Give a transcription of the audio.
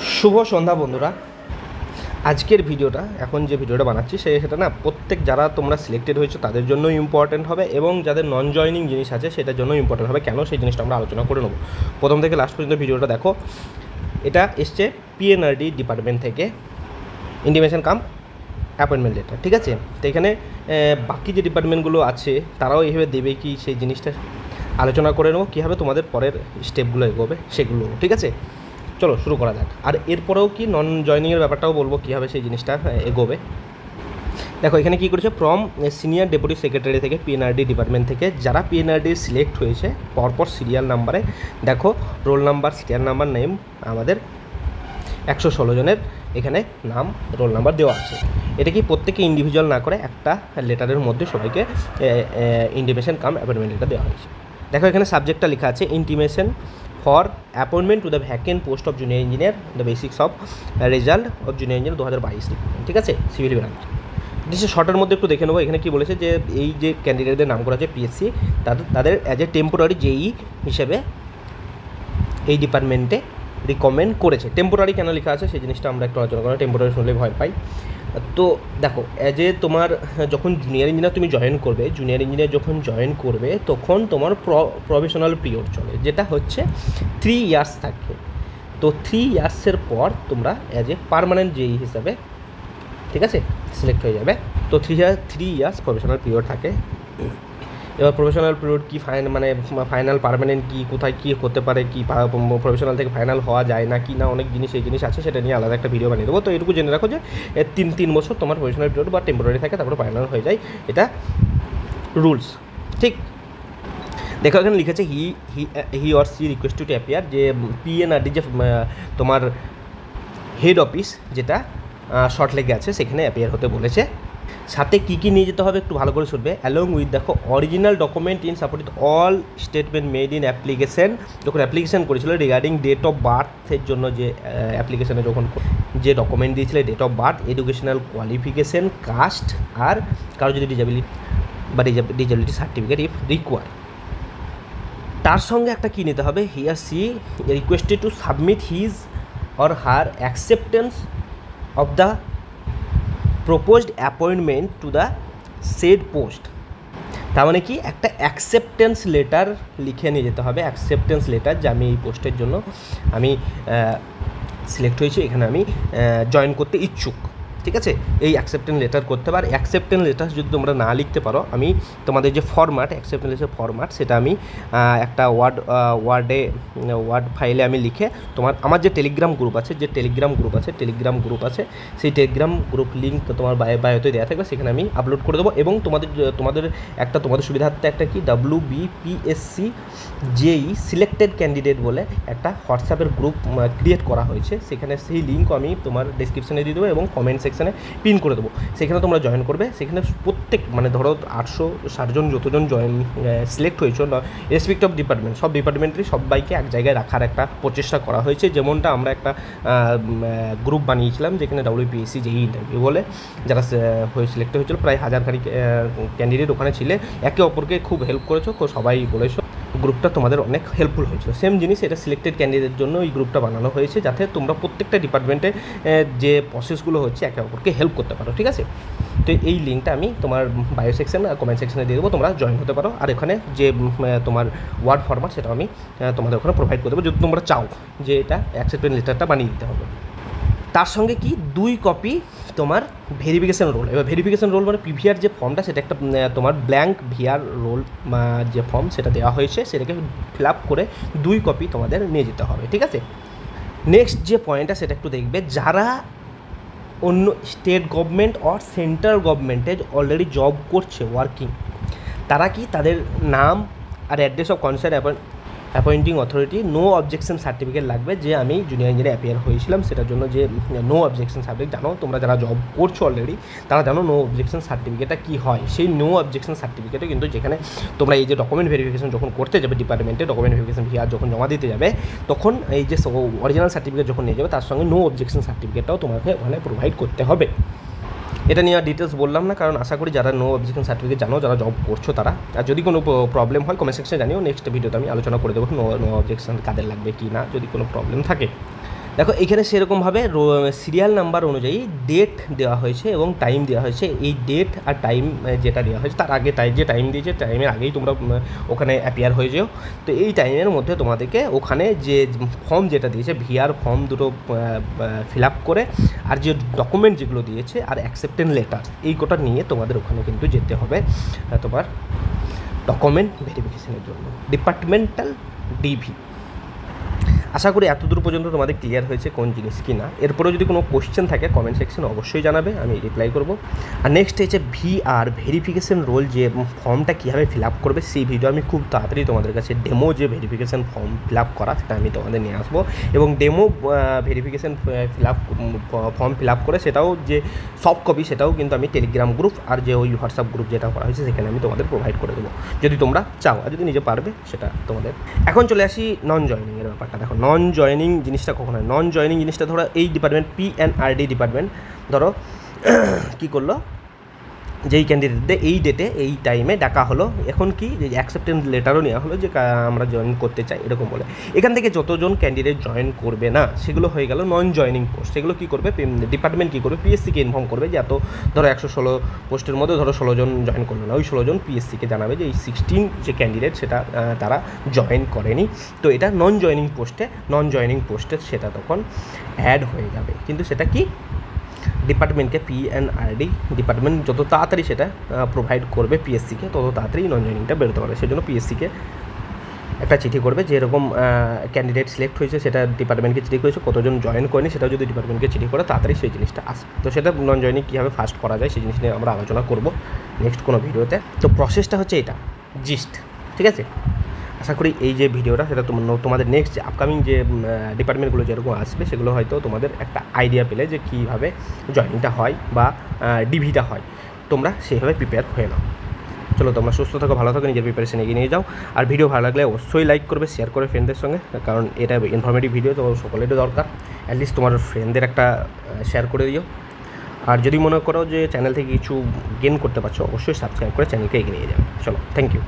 শুভ সন্ধ্যা বন্ধুরা। আজকের ভিডিওটা এখন যে ভিডিওটা বানাচ্ছি সেটা না প্রত্যেক যারা তোমরা সিলেক্টেড হয়েছো তাদের জন্য ইম্পর্টেন্ট হবে এবং যাদের নন জয়নিং জিনিস আছে সেটার জন্য ইম্পর্টেন্ট হবে। কেন সেই জিনিসটা আমরা আলোচনা করে নেব। প্রথম থেকে লাস্ট পর্যন্ত ভিডিওটা দেখো। এটা এসছে পিএনআরডি ডিপার্টমেন্ট থেকে, ইন্টিমেশন কাম অ্যাপয়েন্টমেন্ট লেটার, ঠিক আছে। তো এখানে বাকি যে ডিপার্টমেন্টগুলো আছে তারাও এইভাবে দেবে কি সেই জিনিসটা আলোচনা করে নেবো, কীভাবে তোমাদের পরের স্টেপগুলো এগোবে সেগুলো, ঠিক আছে। চলো শুরু করা যাক। আর এরপরেও কি নন জয়নিংয়ের ব্যাপারটাও বলবো কীভাবে সেই জিনিসটা এগোবে। দেখো এখানে কী করেছে, ফ্রম সিনিয়র ডেপুটি সেক্রেটারি থেকে পিএনআরডি ডিপার্টমেন্ট থেকে যারা পিএনআরডি সিলেক্ট হয়েছে পরপর সিরিয়াল নাম্বারে দেখো roll number serial number name আমাদের 116 জনের এখানে নাম রোল নাম্বার দেওয়া আছে। এটা কি প্রত্যেকে ইন্ডিভিজুয়াল না করে একটা লেটারের মধ্যে সবাইকে ইন্টিমেশন কাম অ্যাপয়েন্টমেন্ট লেটার দেওয়া হয়েছে। দেখো এখানে সাবজেক্টটা লেখা আছে intimation for appointment to the vacant post of junior engineer the basics of result of junior engineer 2022, ঠিক আছে, সিভিল ব্রাঞ্চ। ডিসে শর্টের মধ্যে একটু দেখে নেবো। এখানে কি বলেছে যে এই যে ক্যান্ডিডেটদের নাম করা আছে পিএসসি তাদের অ্যাজ এ টেম্পোরারি জেই হিসেবে এই ডিপার্টমেন্টে রিকমেন্ড করেছে। টেম্পোরারি কেন লেখা আছে সেই জিনিসটা আমরা একটু আলোচনা করবো। টেম্পোরারি শুনলে ভয় পাই। তো দেখো অ্যাজ এ তোমার যখন জুনিয়র ইঞ্জিনিয়ার তুমি জয়েন করবে, জুনিয়র ইঞ্জিনিয়ার যখন জয়েন করবে তখন তোমার প্রফেশনাল পিরিয়ড চলে, যেটা হচ্ছে 3 ইয়ার্স থাকে। তো 3 ইয়ার্সের পর তোমরা অ্যাজ এ পার্মানেন্ট জেই হিসাবে, ঠিক আছে, সিলেক্ট হয়ে যাবে। তো 3 ইয়ার্স প্রফেশনাল পিরিয়ড থাকে। এবার প্রফেশনাল পিরিয়ড কি ফাইনাল পার্মানেন্ট কি, কোথায় কী হতে পারে, কি প্রফেশনাল থেকে ফাইনাল হওয়া যায় না কি না, অনেক জিনিস এই জিনিস আছে, সেটা নিয়ে আলাদা একটা ভিডিও বানিয়ে দেবো। তো এটুকু জেনে রাখো যে 3 বছর তোমার প্রফেশনাল পিরিয়ড বা টেম্পোরারি থাকে, তারপরে ফাইনাল হয়ে যায়, এটা রুলস, ঠিক। দেখো এখানে লিখেছে he or she request to appear, যে পিএনআরডি যে তোমার হেড অফিস যেটা শর্ট লেগে আছে সেখানে অ্যাপিয়ার হতে বলেছে। সাথে কী কী নিয়ে যেতে হবে একটু ভালো করে শুনবে। অ্যালং উইথ দেখো original document in support all statement made in application, যখন অ্যাপ্লিকেশন করেছিল রিগার্ডিং ডেট অফ বার্থের জন্য, যে অ্যাপ্লিকেশনে যখন যে ডকুমেন্ট দিয়েছিলে date of birth, educational qualification, caste, আর কারো যদি ডিসেবিলিটি সার্টিফিকেট ইফ রিকোয়ার। তার সঙ্গে একটা কী নিতে হবে, হি আর she requested to submit his or her acceptance of the proposed appointment to the said post. তার মানে কি একটা অ্যাকসেপ্টেন্স লেটার লিখে নিয়ে যেতে হবে, অ্যাকসেপ্টেন্স লেটার যে আমি এই পোস্টের জন্য আমি সিলেক্ট হয়েছি, এখানে আমি জয়েন করতে ইচ্ছুক, ঠিক আছে। এই অ্যাকসেপ্টেন্স লেটার করতে পার। অ্যাকসেপ্টেন্স লেটার যদি তোমরা না লিখতে পারো, আমি তোমাদের যে ফরম্যাট অ্যাকসেপ্টেন্স লেটার ফরম্যাট সেটা আমি একটা ওয়ার্ড ফাইলে আমি লিখে আমার যে টেলিগ্রাম গ্রুপ আছে সেই টেলিগ্রাম গ্রুপ লিঙ্ক তোমার বায়োতে দেওয়া থাকবে, সেখানে আমি আপলোড করে দেবো। এবং তোমাদের সুবিধার্থে একটা কি WBPSC জেই সিলেক্টেড ক্যান্ডিডেট বলে একটা হোয়াটসঅ্যাপের গ্রুপ ক্রিয়েট করা হয়েছে, সেখানে সেই লিঙ্কও আমি তোমার ডেসক্রিপশানে দিয়ে দেবো এবং কমেন্ট সেকশানে পিন করে দেবো। সেখানে তোমরা জয়েন করবে। সেখানে প্রত্যেক ধরো 860 জন যতজন সিলেক্ট হয়েছে রেসপেক্ট অফ ডিপার্টমেন্ট, সব ডিপার্টমেন্টেরই সবাইকে এক জায়গায় রাখার একটা প্রচেষ্টা করা হয়েছে। যেমনটা আমরা একটা গ্রুপ বানিয়েছিলাম যেখানে WBPSC জেই ইন্টারভিউ বলে যারা সিলেক্ট হয়েছিল, প্রায় 1000 ক্যান্ডিডেট ওখানে ছিলে, একে অপরকে খুব হেল্প করেছো, সবাই বলেছো গ্রুপটা তোমাদের অনেক হেল্পফুল হয়েছিল। সেম জিনিস এটা সিলেক্টেড ক্যান্ডিডেটের জন্য এই গ্রুপটা বানানো হয়েছে, যাতে তোমরা প্রত্যেকটা ডিপার্টমেন্টে যে প্রসেসগুলো হচ্ছে একে অপরকে হেল্প করতে পারো, ঠিক আছে। তো এই লিঙ্কটা আমি তোমার বায়ো সেকশন আর কমেন্ট সেকশনে দিয়ে দেবো, তোমরা জয়েন হতে পারো। আর এখানে যে তোমার ওয়ার্ড ফরম্যাট সেটা আমি তোমাদের ওখানে প্রোভাইড করে দেবো যদি তোমরা চাও যে এটা অ্যাকসেপ্টেন্স লেটারটা বানিয়ে দিতে হবে। তার সঙ্গে কি 2 কপি তোমার ভেরিফিকেশান রোল। এবার ভেরিফিকেশান রোল মানে পিভিআর যে ফর্মটা সেটা একটা তোমার ব্ল্যাঙ্ক ভিআর রোল যে ফর্ম সেটা দেওয়া হয়েছে, সেটাকে ফিল আপ করে 2 কপি তোমাদের নিয়ে যেতে হবে, ঠিক আছে। নেক্সট যে পয়েন্টটা সেটা একটু দেখবে, যারা অন্য স্টেট গভর্নমেন্ট অর সেন্ট্রাল গভর্নমেন্টে অলরেডি জব করছে ওয়ার্কিং, তারা কি তাদের নাম আর address of concern appointing authority no objection certificate লাগবে, যে আমি জুনিয়র ইঞ্জিনিয়ার অ্যাপিয়ার হয়েছিলাম সেটার জন্য, যে নো অবজেকশন সার্টিফিকেট। জানো তোমরা যারা জব করছো অলরেডি তারা জানো নো অবজেকশন সার্টিফিকেটটা কী হয়। সেই নো অবজেকশন সার্টিফিকেটে কিন্তু যেখানে তোমরা এই যে ডকুমেন্ট ভেরিফিকেশন যখন করতে যাবে ডিপার্টমেন্টে, ডকুমেন্ট ভেরিফিকেশন ভিআর যখন জমা দিতে যাবে, তখন এই যে অরিজিনাল সার্টিফিকেট যখন নিয়ে যাবে তার সঙ্গে নো অবজেকশন সার্টিফিকেটটাও তোমাকে ওখানে প্রোভাইড করতে হবে। এটা নিয়ে ডিটেলস বললাম না, কারণ আশা করি যারা নো অবজেকশন সার্টিফিকেট জানো, যারা জব করছো তারা। আর যদি কোনো প্রবলেম হয় কমেন্ট সেকশনে জানিও, নেক্সট ভিডিওতে আমি আলোচনা করে দেবো নো অবজেকশন কাদের লাগবে কি না, যদি কোনো প্রবলেম থাকে। দেখো এখানে সেরকমভাবে সিরিয়াল নাম্বার অনুযায়ী ডেট দেওয়া হয়েছে এবং টাইম দেওয়া হয়েছে। এই ডেট আর টাইম যেটা দেওয়া হয়েছে তার আগে যে টাইম দিয়েছে টাইমের আগেই তোমরা ওখানে অ্যাপিয়ার হয়ে যেও। তো এই টাইমের মধ্যে তোমাদেরকে ওখানে যে ফর্ম যেটা দিয়েছে ভিআর ফর্ম দুটো ফিল আপ করে আর যে ডকুমেন্ট যেগুলো দিয়েছে আর অ্যাকসেপ্টেন্স লেটার এই কটা নিয়ে তোমাদের ওখানে কিন্তু যেতে হবে তোমার ডকুমেন্ট ভেরিফিকেশনের জন্য, ডিপার্টমেন্টাল ডিভি। আশা করি এতদূর পর্যন্ত তোমাদের ক্লিয়ার হয়েছে কোন জিনিস কি না। এরপরেও যদি কোনো কোশ্চেন থাকে কমেন্ট সেকশনে অবশ্যই জানাবে, আমি রিপ্লাই করব। আর নেক্সট হচ্ছে ভিআর ভেরিফিকেশন রোল যে ফর্মটা কীভাবে ফিল আপ করবে সেই ভিডিও আমি খুব তাড়াতাড়ি তোমাদের কাছে ডেমো যে ভেরিফিকেশন ফর্ম ফিল আপ করা সেটা আমি তোমাদের নিয়ে আসবো এবং demo verification form fill up করে সেটাও যে সফট কপি সেটাও কিন্তু আমি টেলিগ্রাম গ্রুপ আর যে ওই হোয়াটসঅ্যাপ গ্রুপ যেটা করা হয়েছে সেখানে আমি তোমাদের প্রোভাইড করে দেবো যদি তোমরা চাও, আর যদি নিজে পারবে সেটা তোমাদের। এখন চলে আসি নন জয়নিংয়ের ব্যাপারটা। দেখো নন জয়নিং জিনিসটা কখন হয়? নন জয়নিং জিনিসটা ধরো এই ডিপার্টমেন্ট PNRD ডিপার্টমেন্ট ধরো কী করলো, যেই ক্যান্ডিডেটদের এই ডেটে এই টাইমে ডাকা হলো, এখন কি অ্যাকসেপ্টেন্স লেটারও নেওয়া হলো যে আমরা জয়েন করতে চাই এরকম বলে। এখান থেকে যতজন ক্যান্ডিডেট জয়েন করবে না সেগুলো হয়ে গেল নন জয়নিং পোস্ট। সেগুলো কী করবে ডিপার্টমেন্ট কী করবে, পিএসসিকে ইনফর্ম করবে যে এত ধরো 116 পোস্টের মধ্যে ধরো 16 জন জয়েন করলো না, ওই 16 জন পিএসসিকে জানাবে যে এই 16 যে ক্যান্ডিডেট সেটা তারা জয়েন করেনি। তো এটা নন জয়নিং পোস্টে সেটা তখন অ্যাড হয়ে যাবে, কিন্তু সেটা কি ডিপার্টমেন্টকে PNRD ডিপার্টমেন্ট যত তাড়াতাড়ি সেটা প্রোভাইড করবে পিএসসিকে তত তাড়াতাড়ি নন জয়নিংটা বেরোতে পারে। সেজন্য পিএসসিকে একটা চিঠি করবে যে এরকম ক্যান্ডিডেট সিলেক্ট হয়েছে, সেটা ডিপার্টমেন্টকে চিঠি করেছে, কতজন জয়েন করেনি সেটাও যদি ডিপার্টমেন্টকে চিঠি করে তাড়াতাড়ি সেই জিনিসটা আসে। তো সেটা নন জয়নিং কীভাবে ফাস্ট করা যায় সেই জিনিস নিয়ে আমরা আলোচনা করব নেক্সট কোনো ভিডিওতে। তো প্রসেসটা হচ্ছে এটা জিস্ট, ঠিক আছে? আশা করি এই যে ভিডিওটা সেটা তোমাদের নেক্সট যে আপকামিং যে ডিপার্টমেন্টগুলো যেরকম আসবে সেগুলো হয়তো তোমাদের একটা আইডিয়া পেলে যে কীভাবে জয়েনিংটা হয় বা ডিভিটা হয়, তোমরা সেইভাবে প্রিপেয়ার হয়ে নাও। চলো তোমরা সুস্থ থাকো, ভালো থাকো, নিজের প্রিপারেশন এগিয়ে নিয়ে যাও। আর ভিডিও ভালো লাগলে অবশ্যই লাইক করবে, শেয়ার করে ফ্রেন্ডদের সঙ্গে, কারণ এটা ইনফরমেটিভ ভিডিও তো সকলেরই দরকার। অ্যাটলিস্ট তোমার ফ্রেন্ডদের একটা শেয়ার করে দিও। আর যদি মনে করো যে চ্যানেল থেকে কিছু গেন করতে পারছো অবশ্যই সাবস্ক্রাইব করে চ্যানেলকে এগিয়ে নিয়ে যাও। চলো, থ্যাংক ইউ।